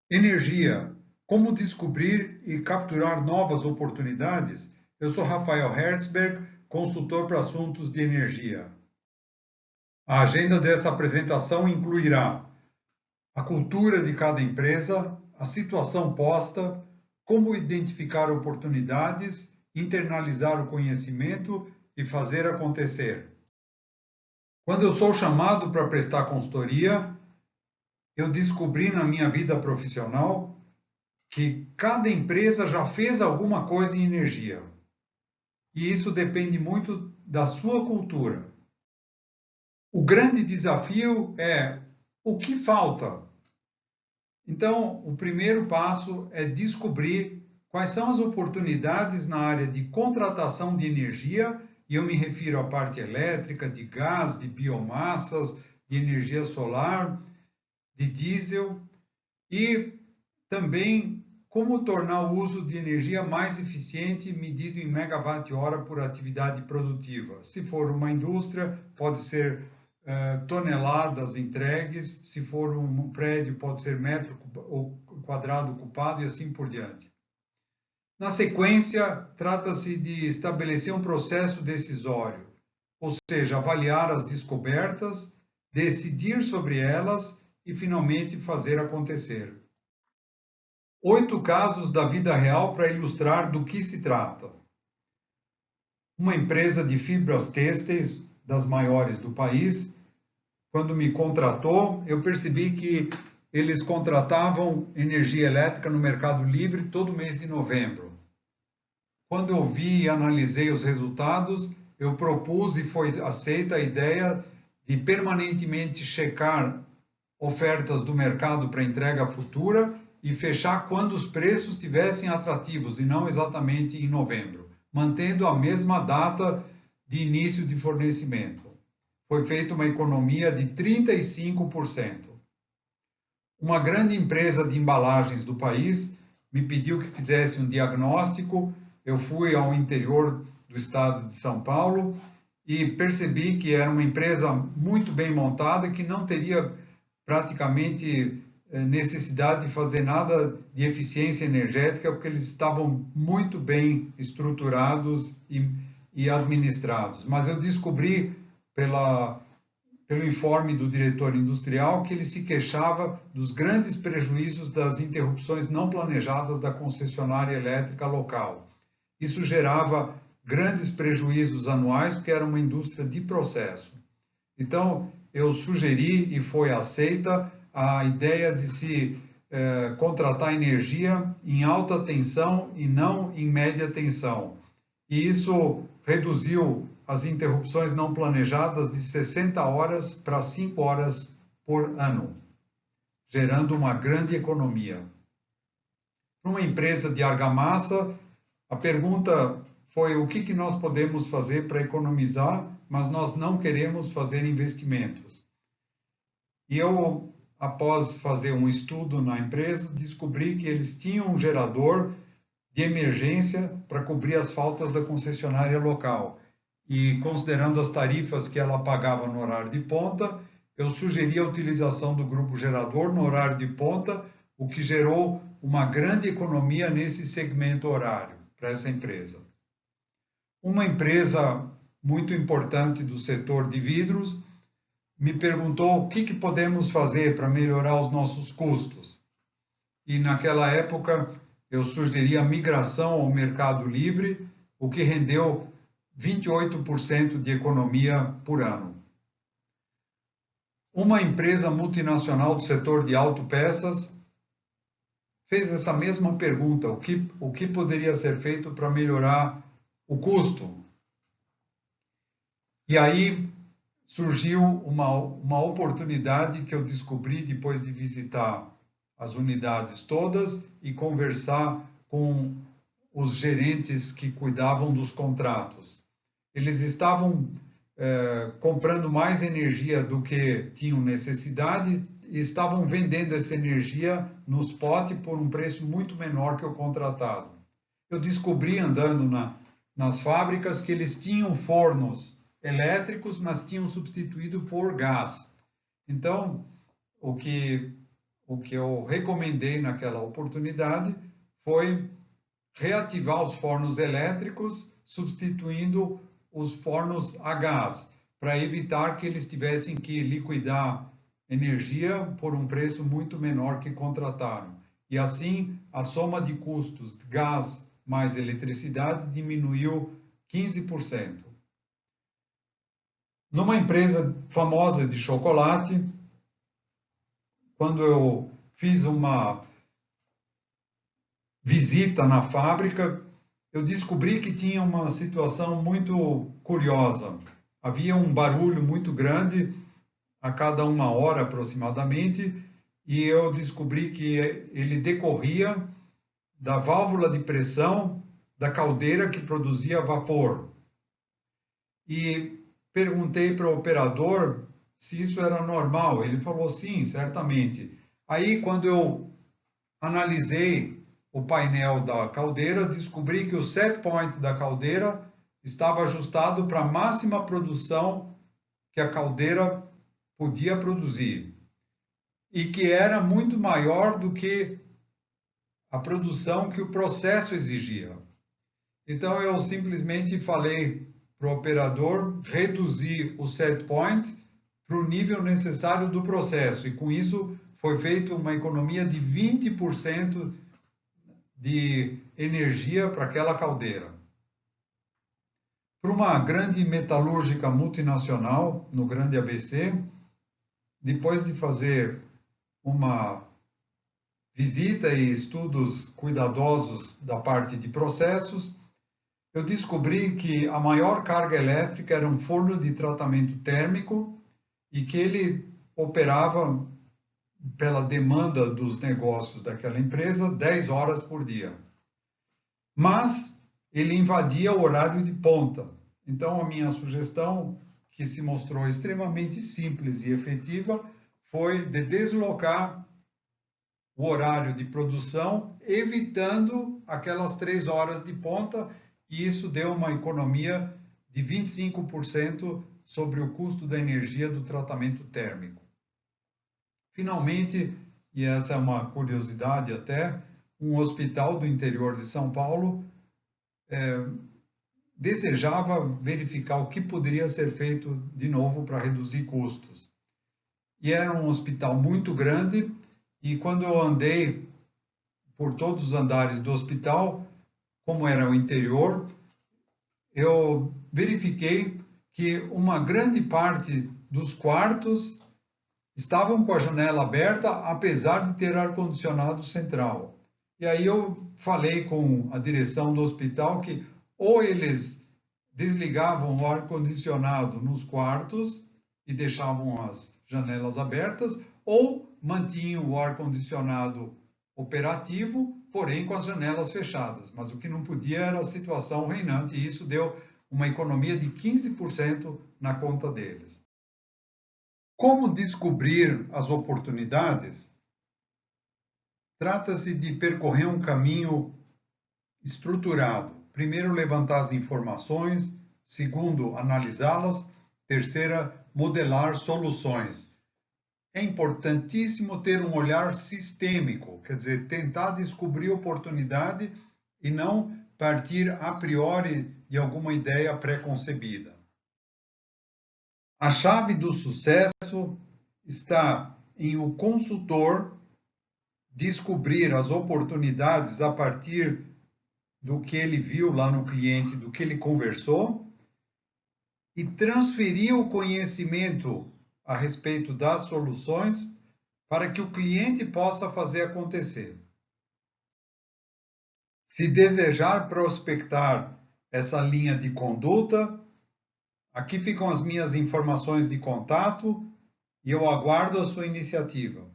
Energia. Como descobrir e capturar novas oportunidades? Eu sou Rafael Hertzberg, consultor para assuntos de energia. A agenda dessa apresentação incluirá a cultura de cada empresa, a situação posta, como identificar oportunidades, internalizar o conhecimento e fazer acontecer. Quando eu sou chamado para prestar consultoria, eu descobri na minha vida profissional que cada empresa já fez alguma coisa em energia. E isso depende muito da sua cultura. O grande desafio é o que falta. Então, o primeiro passo é descobrir quais são as oportunidades na área de contratação de energia, e eu me refiro à parte elétrica, de gás, de biomassas, de energia solar, de diesel, e também como tornar o uso de energia mais eficiente, medido em megawatt-hora por atividade produtiva. Se for uma indústria, pode ser toneladas entregues, se for um prédio, pode ser metro quadrado ocupado e assim por diante. Na sequência, trata-se de estabelecer um processo decisório, ou seja, avaliar as descobertas, decidir sobre elas e finalmente fazer acontecer. 8 casos da vida real para ilustrar do que se trata. Uma empresa de fibras têxteis, das maiores do país, quando me contratou, eu percebi que eles contratavam energia elétrica no Mercado Livre todo mês de novembro. Quando eu vi e analisei os resultados, eu propus e foi aceita a ideia de permanentemente checar ofertas do mercado para entrega futura e fechar quando os preços estivessem atrativos e não exatamente em novembro, mantendo a mesma data de início de fornecimento. Foi feita uma economia de 35%. Uma grande empresa de embalagens do país me pediu que fizesse um diagnóstico. Eu fui ao interior do estado de São Paulo e percebi que era uma empresa muito bem montada, que não teria praticamente necessidade de fazer nada de eficiência energética, porque eles estavam muito bem estruturados e administrados. Mas eu descobri pelo informe do diretor industrial que ele se queixava dos grandes prejuízos das interrupções não planejadas da concessionária elétrica local. Isso gerava grandes prejuízos anuais, porque era uma indústria de processo. Então, eu sugeri e foi aceita a ideia de se contratar energia em alta tensão e não em média tensão. E isso reduziu as interrupções não planejadas de 60 horas para 5 horas por ano, gerando uma grande economia. Para uma empresa de argamassa, a pergunta foi o que nós podemos fazer para economizar, mas nós não queremos fazer investimentos. E eu, após fazer um estudo na empresa, descobri que eles tinham um gerador de emergência para cobrir as faltas da concessionária local. E considerando as tarifas que ela pagava no horário de ponta, eu sugeri a utilização do grupo gerador no horário de ponta, o que gerou uma grande economia nesse segmento horário para essa empresa. Uma empresa muito importante do setor de vidros me perguntou o que podemos fazer para melhorar os nossos custos. E naquela época eu sugeri a migração ao mercado livre, o que rendeu 28% de economia por ano. Uma empresa multinacional do setor de autopeças fez essa mesma pergunta, o que poderia ser feito para melhorar o custo? E aí surgiu uma oportunidade que eu descobri depois de visitar as unidades todas e conversar com os gerentes que cuidavam dos contratos. Eles estavam comprando mais energia do que tinham necessidade e estavam vendendo essa energia no spot por um preço muito menor que o contratado. Eu descobri andando nas fábricas que eles tinham fornos elétricos, mas tinham substituído por gás. Então, o que o que eu recomendei naquela oportunidade foi reativar os fornos elétricos, substituindo os fornos a gás, para evitar que eles tivessem que liquidar energia por um preço muito menor que contrataram. E assim, a soma de custos de gás mais eletricidade diminuiu 15%. Numa empresa famosa de chocolate, quando eu fiz uma visita na fábrica, eu descobri que tinha uma situação muito curiosa. Havia um barulho muito grande a cada 1 hora aproximadamente, e eu descobri que ele decorria da válvula de pressão da caldeira que produzia vapor. E perguntei para o operador se isso era normal. Ele falou sim, certamente. Aí, quando eu analisei o painel da caldeira, descobri que o set point da caldeira estava ajustado para a máxima produção que a caldeira podia produzir e que era muito maior do que a produção que o processo exigia. Então eu simplesmente falei para o operador reduzir o set point para o nível necessário do processo, e com isso foi feita uma economia de 20% de energia para aquela caldeira. Para uma grande metalúrgica multinacional no Grande ABC, depois de fazer uma visita e estudos cuidadosos da parte de processos, eu descobri que a maior carga elétrica era um forno de tratamento térmico e que ele operava, pela demanda dos negócios daquela empresa, 10 horas por dia. Mas ele invadia o horário de ponta. Então, a minha sugestão, que se mostrou extremamente simples e efetiva, foi de deslocar o horário de produção, evitando aquelas 3 horas de ponta, e isso deu uma economia de 25% sobre o custo da energia do tratamento térmico. Finalmente, e essa é uma curiosidade até, um hospital do interior de São Paulo desejava verificar o que poderia ser feito de novo para reduzir custos. E era um hospital muito grande, e quando eu andei por todos os andares do hospital, como era o interior, eu verifiquei que uma grande parte dos quartos estavam com a janela aberta, apesar de ter ar-condicionado central. E aí eu falei com a direção do hospital que ou eles desligavam o ar-condicionado nos quartos e deixavam as janelas abertas, ou mantinham o ar-condicionado operativo, porém com as janelas fechadas. Mas o que não podia era a situação reinante, e isso deu uma economia de 15% na conta deles. Como descobrir as oportunidades? Trata-se de percorrer um caminho estruturado. Primeiro, levantar as informações. Segundo, analisá-las. Terceira, modelar soluções. É importantíssimo ter um olhar sistêmico, quer dizer, tentar descobrir oportunidade e não partir a priori de alguma ideia pré-concebida. A chave do sucesso está em o consultor descobrir as oportunidades a partir do que ele viu lá no cliente, do que ele conversou, e transferir o conhecimento a respeito das soluções para que o cliente possa fazer acontecer. Se desejar prospectar essa linha de conduta, aqui ficam as minhas informações de contato e eu aguardo a sua iniciativa.